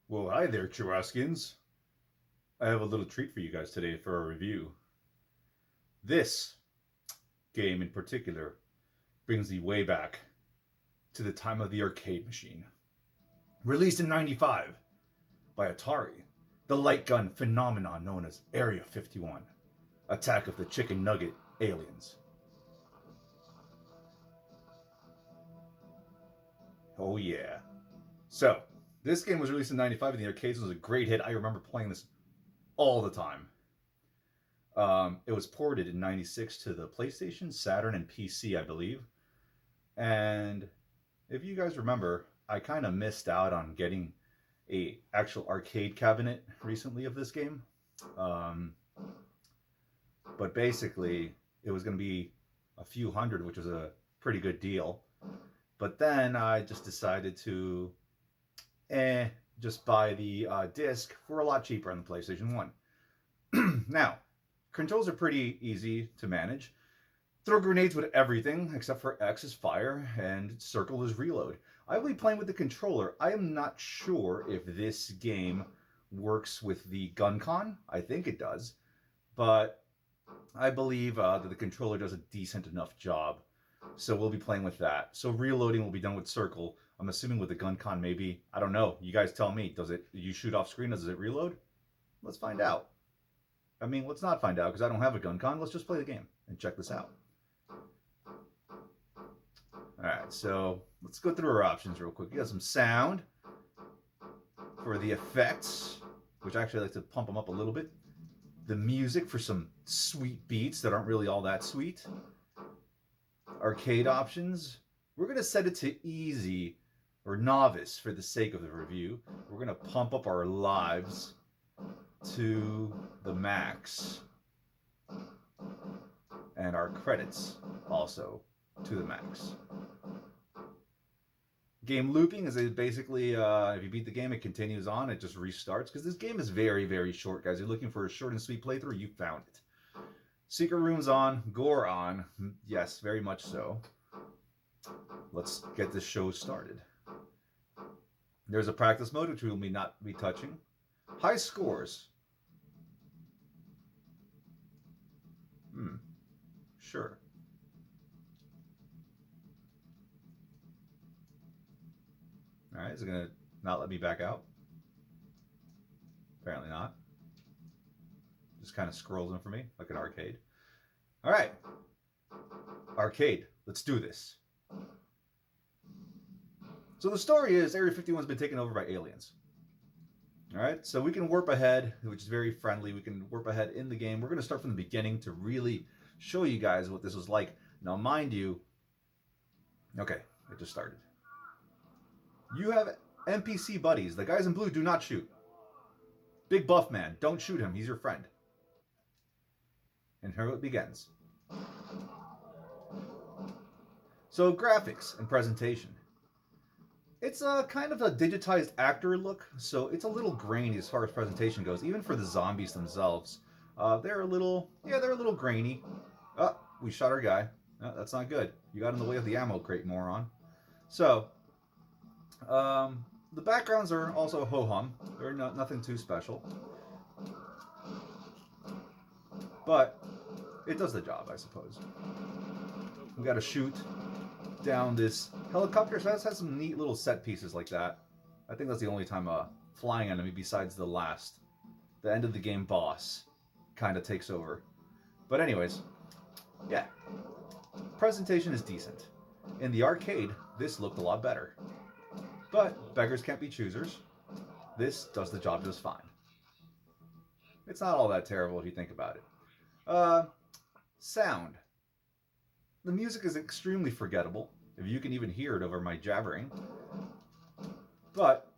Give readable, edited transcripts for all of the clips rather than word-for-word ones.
Well, hi there, Chewaskins. I have a little treat for you guys today for a review. This game in particular brings me way back to the time of the arcade machine. Released in '95 by Atari, the light gun phenomenon known as Area 51, Attack of the Chicken Nugget Aliens. Oh yeah. So, this game was released in '95 in the arcades. It was a great hit. I remember playing this all the time. It was ported in '96 to the PlayStation, Saturn, and PC, I believe. And if you guys remember, I kind of missed out on getting a actual arcade cabinet recently of this game. Um, but basically, it was going to be a few hundred, which was a pretty good deal. But then I just decided to, just buy the disc for a lot cheaper on the PlayStation 1. Now, controls are pretty easy to manage. Throw grenades with everything except for X is fire and circle is reload. I will be playing with the controller. I am not sure if this game works with the gun con. I think it does, but I believe that the controller does a decent enough job. So we'll be playing with that. So reloading will be done with circle. I'm assuming with the gun con maybe. I don't know. You guys tell me. Does it? You shoot off screen? Does it reload? Let's find out. I mean, let's not find out because I don't have a gun con. Let's just play the game and check this out. Alright, so let's go through our options real quick. You got some sound for the effects, which I actually like to pump them up a little bit. The music for some sweet beats that aren't really all that sweet. Arcade options. We're going to set it to easy or novice for the sake of the review. We're going to pump up our lives to the max. And our credits also to the max. Game looping is basically, if you beat the game, it continues on. It just restarts because this game is very, very short, guys. You're looking for a short and sweet playthrough, you found it. Secret rooms on, gore on. Yes, very much so. Let's get this show started. There's a practice mode, which we will not be touching. High scores. Sure. All right, is it going to not let me back out? Apparently not. Just kind of scrolls in for me like an arcade. All right. Arcade. Let's do this. So the story is Area 51's been taken over by aliens. All right, so we can warp ahead, which is very friendly. We can warp ahead in the game. We're going to start from the beginning to really show you guys what this was like. Now, mind you, okay, it just started. You have NPC buddies. The guys in blue do not shoot. Big buff man, don't shoot him. He's your friend. And here it begins. So graphics and presentation. It's a kind of a digitized actor look, so it's a little grainy as far as presentation goes. Even for the zombies themselves, they're a little grainy. Oh, we shot our guy. No, that's not good. You got in the way of the ammo crate, moron. So, the backgrounds are also ho-hum. They're nothing too special. But it does the job, I suppose. We got to shoot down this helicopter. So that has some neat little set pieces like that. I think that's the only time a flying enemy besides the end of the game boss kind of takes over. But anyways, yeah. Presentation is decent. In the arcade, this looked a lot better. But beggars can't be choosers. This does the job just fine. It's not all that terrible if you think about it. Sound. The music is extremely forgettable, if you can even hear it over my jabbering. But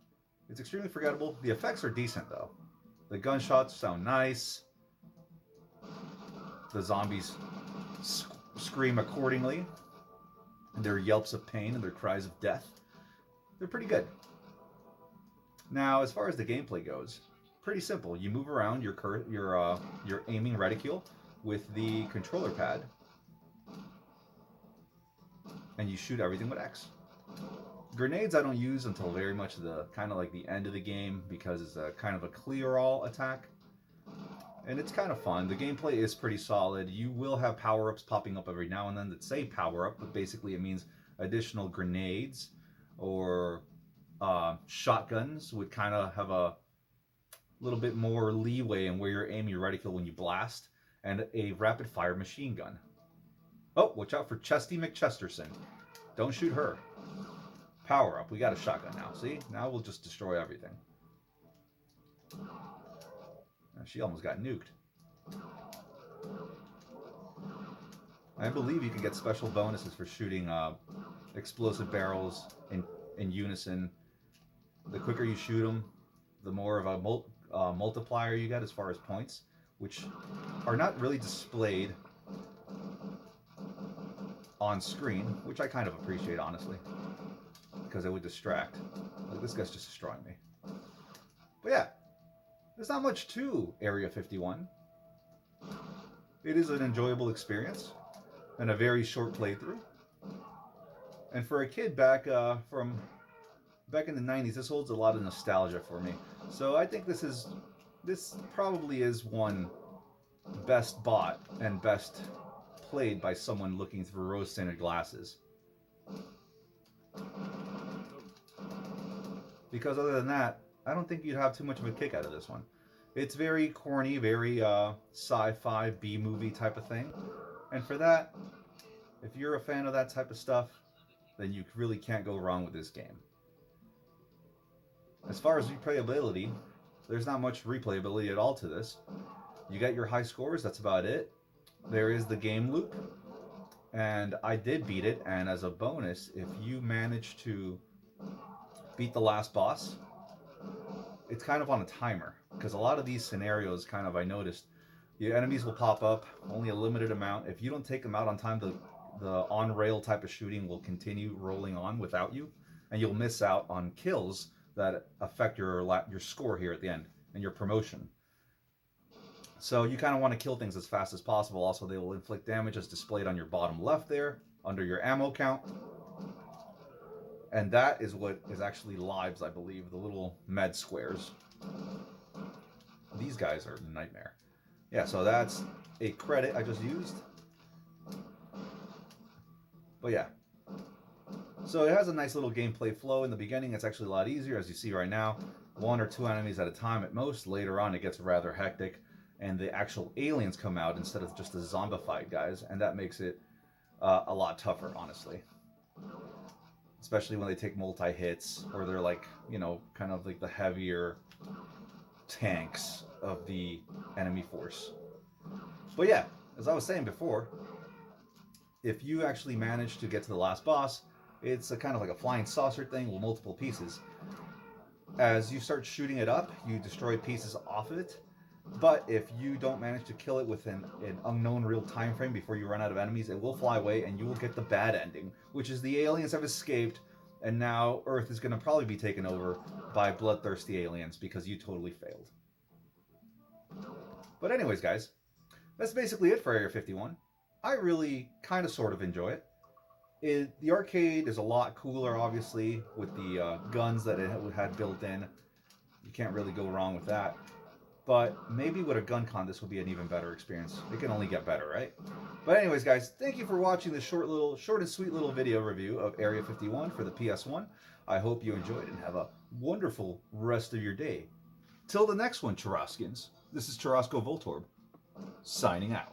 it's extremely forgettable. The effects are decent, though. The gunshots sound nice. The zombies scream accordingly. And their yelps of pain and their cries of death. They're pretty good. Now, as far as the gameplay goes, pretty simple. You move around your aiming reticule with the controller pad. And you shoot everything with X. Grenades I don't use until very much the kind of like the end of the game because it's a kind of a clear-all attack. And it's kind of fun. The gameplay is pretty solid. You will have power-ups popping up every now and then that say power-up, but basically it means additional grenades or shotguns would kind of have a little bit more leeway in where you're aiming your reticle when you blast, and a rapid-fire machine gun. Oh, watch out for Chesty McChesterson. Don't shoot her. Power-up. We got a shotgun now. See? Now we'll just destroy everything. She almost got nuked. I believe you can get special bonuses for shooting explosive barrels in unison. The quicker you shoot them, the more of a multiplier you get as far as points, which are not really displayed on screen, which I kind of appreciate, honestly, because it would distract. Like, this guy's just destroying me. But yeah. There's not much to Area 51. It is an enjoyable experience and a very short playthrough. And for a kid back in the 90s, this holds a lot of nostalgia for me. So I think this probably is one best bought and best played by someone looking through rose-tinted glasses. Because other than that, I don't think you'd have too much of a kick out of this one. It's very corny, very sci-fi, B-movie type of thing. And for that, if you're a fan of that type of stuff, then you really can't go wrong with this game. As far as replayability, there's not much replayability at all to this. You get your high scores, that's about it. There is the game loop, and I did beat it, and as a bonus, if you manage to beat the last boss, it's kind of on a timer, because a lot of these scenarios kind of, I noticed, the enemies will pop up, only a limited amount. If you don't take them out on time, the on-rail type of shooting will continue rolling on without you, and you'll miss out on kills that affect your score here at the end, and your promotion. So you kind of want to kill things as fast as possible. Also, they will inflict damage as displayed on your bottom left there, under your ammo count. And that is what is actually lives, I believe, the little med squares. These guys are a nightmare. Yeah, so that's a credit I just used. But yeah. So it has a nice little gameplay flow. In the beginning, it's actually a lot easier, as you see right now. 1 or 2 enemies at a time at most. Later on, it gets rather hectic, and the actual aliens come out instead of just the zombified guys, and that makes it a lot tougher, honestly. Especially when they take multi-hits, or they're like, you know, kind of like the heavier tanks of the enemy force. But yeah, as I was saying before, if you actually manage to get to the last boss, it's a kind of like a flying saucer thing with multiple pieces. As you start shooting it up, you destroy pieces off of it. But if you don't manage to kill it within an unknown real time frame before you run out of enemies, it will fly away and you will get the bad ending, which is the aliens have escaped, and now Earth is going to probably be taken over by bloodthirsty aliens because you totally failed. But anyways, guys, that's basically it for Area 51. I really kind of sort of enjoy it. The arcade is a lot cooler, obviously, with the guns that it had built in. You can't really go wrong with that. But maybe with a gun con, this will be an even better experience. It can only get better, right? But anyways, guys, thank you for watching this short and sweet little video review of Area 51 for the PS1. I hope you enjoyed and have a wonderful rest of your day. Till the next one, Charaskins. This is Charasco Voltorb, signing out.